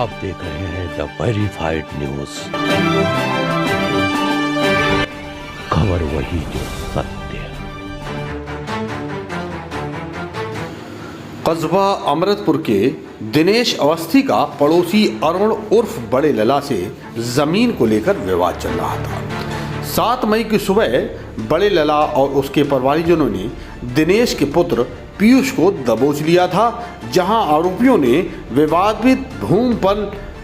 आप देख रहे हैं द वेरीफाइड न्यूज, खबर वही जो सत्य। कस्बा अमृतपुर के दिनेश अवस्थी का पड़ोसी अरुण उर्फ बड़े लला से जमीन को लेकर विवाद चल रहा था। 7 मई की सुबह बड़े लला और उसके परिवारजनों ने दिनेश के पुत्र पीयूष को दबोच लिया था, जहां आरोपियों ने विवादित भूमि पर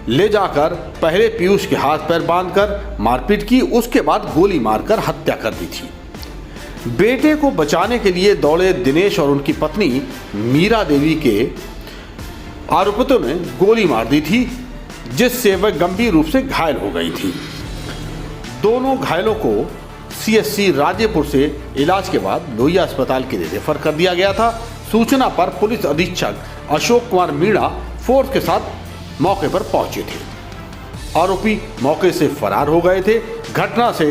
ले जाकर पहले पीयूष के हाथ पैर बांधकर मारपीट की, उसके बाद गोली मारकर हत्या कर दी थी। बेटे को बचाने के लिए दौड़े दिनेश और उनकी पत्नी मीरा देवी के आरोपियों ने गोली मार दी थी, जिससे वह गंभीर रूप से घायल हो गई थी। दोनों घायलों को सीएचसी राजेपुर से इलाज के बाद लोहिया अस्पताल के लिए रेफर कर दिया गया था। सूचना पर पुलिस अधीक्षक अशोक कुमार मीणा फोर्स के साथ मौके पर पहुंचे थे। आरोपी मौके से फरार हो गए थे। घटना से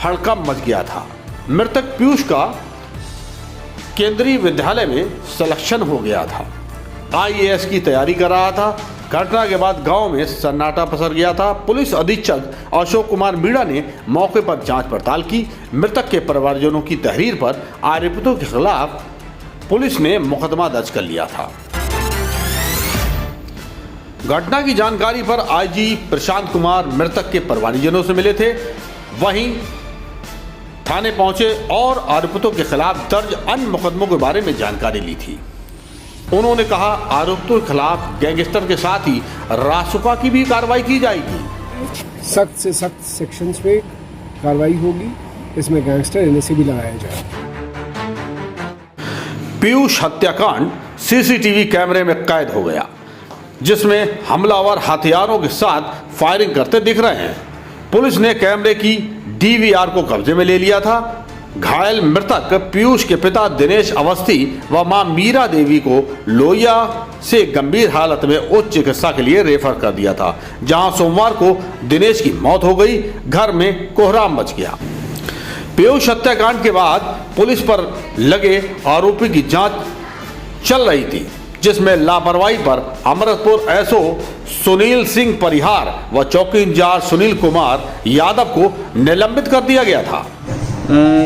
हड़कंप मच गया था। मृतक पीयूष का केंद्रीय विद्यालय में सिलेक्शन हो गया था, आईएएस की तैयारी कर रहा था। घटना के बाद गांव में सन्नाटा पसर गया था। पुलिस अधीक्षक अशोक कुमार मीणा ने मौके पर जांच पड़ताल की। मृतक के परिवारजनों की तहरीर पर आरोपितों के खिलाफ पुलिस ने मुकदमा दर्ज कर लिया था। घटना की जानकारी पर आईजी प्रशांत कुमार मृतक के परिवारजनों से मिले थे, वहीं थाने पहुंचे और आरोपितों के खिलाफ दर्ज अन्य मुकदमों के बारे में जानकारी ली थी। उन्होंने कहा, आरोपितों के खिलाफ गैंगस्टर के साथ ही रासुका की भी कार्रवाई की जाएगी। सख्त से सख्त सेक्शंस में कार्रवाई होगी। इसमें गैंगस्टर एनएसी भी लगाया जाएगा। पीयूष हत्याकांड सीसीटीवी कैमरे में कैद हो गया, जिसमें हमलावर हथियारों के साथ फायरिंग करते दिख रहे हैं। पुलिस ने कैमरे की डीवीआर को कब्जे में ले लिया था। घायल मृतक पीयूष के पिता दिनेश अवस्थी व मां मीरा देवी को लोहिया से गंभीर हालत में उच्च चिकित्सा के लिए रेफर कर दिया था, जहां सोमवार को दिनेश की मौत हो गई। घर में कोहराम मच गया। पीयूष हत्याकांड के बाद पुलिस पर लगे आरोपी की जांच चल रही थी, जिसमें लापरवाही पर अमृतपुर एसओ सुनील सिंह परिहार व चौकी इंचार्ज सुनील कुमार यादव को निलंबित कर दिया गया था।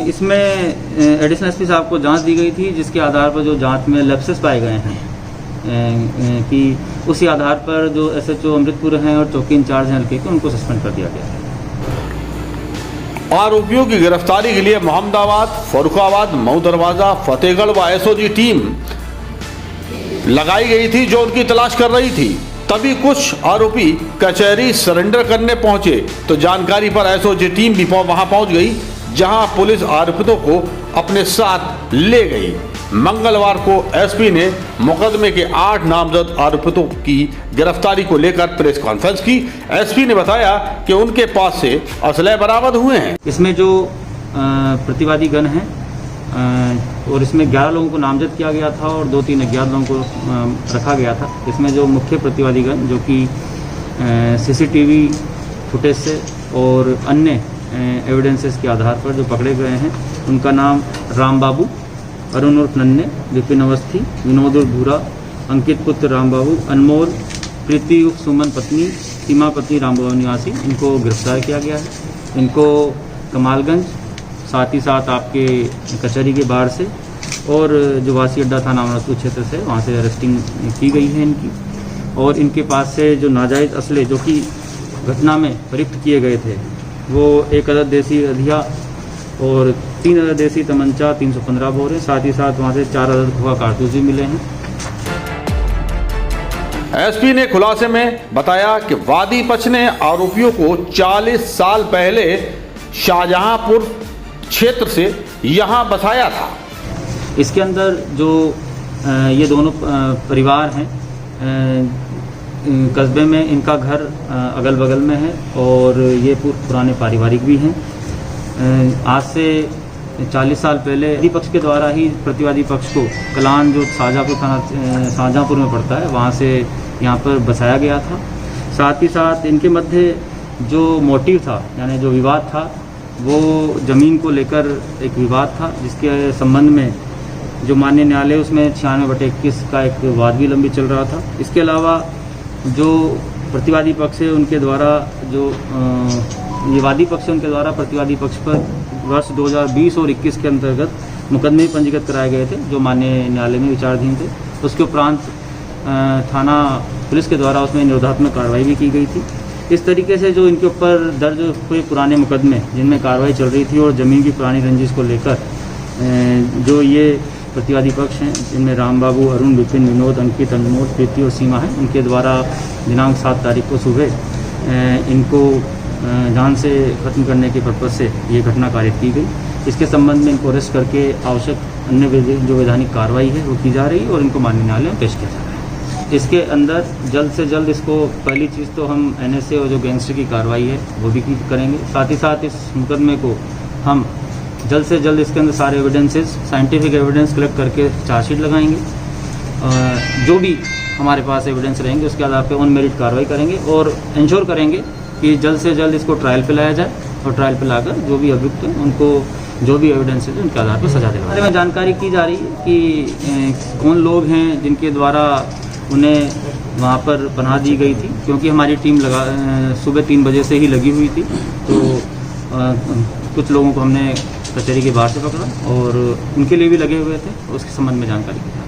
इसमें एडिशनल एसपी साहब को जांच दी गई थी, जिसके आधार पर जो जांच में लैप्सेस पाए गए हैं कि उसी आधार पर जो एसएचओ अमृतपुर हैं और चौकी इंचार्ज हैं हल्के के, उनको सस्पेंड कर दिया गया है। आरोपियों की गिरफ्तारी के लिए मोहम्मदाबाद, फर्रुखाबाद, मऊ दरवाजा, फतेहगढ़ व एसओजी टीम लगाई गई थी, जो उनकी तलाश कर रही थी। तभी कुछ आरोपी कचहरी सरेंडर करने पहुंचे तो जानकारी पर एसओजी टीम भी वहां पहुंच गई, जहां पुलिस आरोपितों को अपने साथ ले गई। मंगलवार को एसपी ने मुकदमे के 8 नामजद आरोपितों की गिरफ्तारी को लेकर प्रेस कॉन्फ्रेंस की। एसपी ने बताया कि उनके पास से असले बरामद हुए हैं। इसमें जो प्रतिवादी गण हैं और इसमें 11 लोगों को नामजद किया गया था और 2-3 अज्ञात लोगों को रखा गया था। इसमें जो मुख्य प्रतिवादी गण जो कि सीसीटीवी फुटेज से और अन्य एविडेंसेस के आधार पर जो पकड़े गए हैं, उनका नाम राम बाबू, अरुण उर्फ नन्हे, विपिन अवस्थी, विनोद उर्फ भूरा, अंकित पुत्र राम बाबू, अनमोल, प्रीति उर्फ सुमन पत्नी, सीमा पत्नी राम बाबू निवासी, इनको गिरफ्तार किया गया है। इनको कमालगंज, साथ ही साथ आपके कचहरी के बाहर से और जो वासी अड्डा थाना अमृतपुर क्षेत्र से, वहाँ से अरेस्टिंग की गई है इनकी। और इनके पास से जो नाजायज़ असले जो कि घटना में प्रयुक्त किए गए थे, वो 1 अदद देसी अधिया और 3 अदद देसी तमंचा, 315 बोर है। साथ ही साथ वहाँ से 4 अदद खोखा कारतूस भी मिले हैं। एसपी ने खुलासे में बताया कि वादी पक्ष ने आरोपियों को 40 साल पहले शाहजहांपुर क्षेत्र से यहां बसाया था। इसके अंदर जो ये दोनों परिवार हैं, कस्बे में इनका घर अगल बगल में है और ये पुराने पारिवारिक भी हैं। आज से 40 साल पहले वादी पक्ष के द्वारा ही प्रतिवादी पक्ष को कलान, जो शाहजहांपुर में पड़ता है, वहाँ से यहाँ पर बसाया गया था। साथ ही साथ इनके मध्य जो मोटिव था, यानी जो विवाद था, वो ज़मीन को लेकर एक विवाद था, जिसके संबंध में जो माननीय न्यायालय उसमें 96/21 का एक वाद भी लंबी चल रहा था। इसके अलावा जो प्रतिवादी पक्ष है उनके द्वारा जो ये वादी पक्ष है उनके द्वारा प्रतिवादी पक्ष पर वर्ष 2020 और 21 के अंतर्गत मुकदमे पंजीकृत कराए गए थे जो माननीय न्यायालय में विचाराधीन थे। उसके उपरांत थाना पुलिस के द्वारा उसमें निरोधात्मक कार्रवाई भी की गई थी। इस तरीके से जो इनके ऊपर दर्ज हुए पुराने मुकदमे जिनमें कार्रवाई चल रही थी और ज़मीन की पुरानी रंजिश को लेकर जो ये प्रतिवादी पक्ष हैं जिनमें राम बाबू, अरुण, विपिन, विनोद, अंकित, अनमोल, प्रीति और सीमा है, उनके द्वारा दिनांक 7 तारीख को सुबह इनको जान से ख़त्म करने के पर्पज़ से ये घटना कारित की गई। इसके संबंध में इनको अरेस्ट करके आवश्यक अन्य जो वैधानिक कार्रवाई है वो की जा रही है और इनको माननीय न्यायालय में पेश किया जा रहा है। इसके अंदर जल्द से जल्द इसको पहली चीज़ तो हम NSA और जो गैंगस्टर की कार्रवाई है वो भी करेंगे। साथ ही साथ इस मुकदमे को हम जल्द से जल्द इसके अंदर सारे एविडेंसेस, साइंटिफिक एविडेंस कलेक्ट करके चार्जशीट लगाएंगे। जो भी हमारे पास एविडेंस रहेंगे उसके आधार पर ऑन मेरिट कार्रवाई करेंगे और इंश्योर करेंगे कि जल्द से जल्द इसको ट्रायल पे लाया जाए और ट्रायल पे लाकर जो भी अभियुक्त हैं उनको जो भी एविडेंस है उनके आधार पर सजा दिलाने बारे में जानकारी की जा रही है कि कौन लोग हैं जिनके द्वारा उन्हें वहाँ पर पनाह दी गई थी, क्योंकि हमारी टीम सुबह 3 बजे से ही लगी हुई थी। तो कुछ लोगों को हमने कचहरी के बाहर से पकड़ा और उनके लिए भी लगे हुए थे, उसके संबंध में जानकारी दी।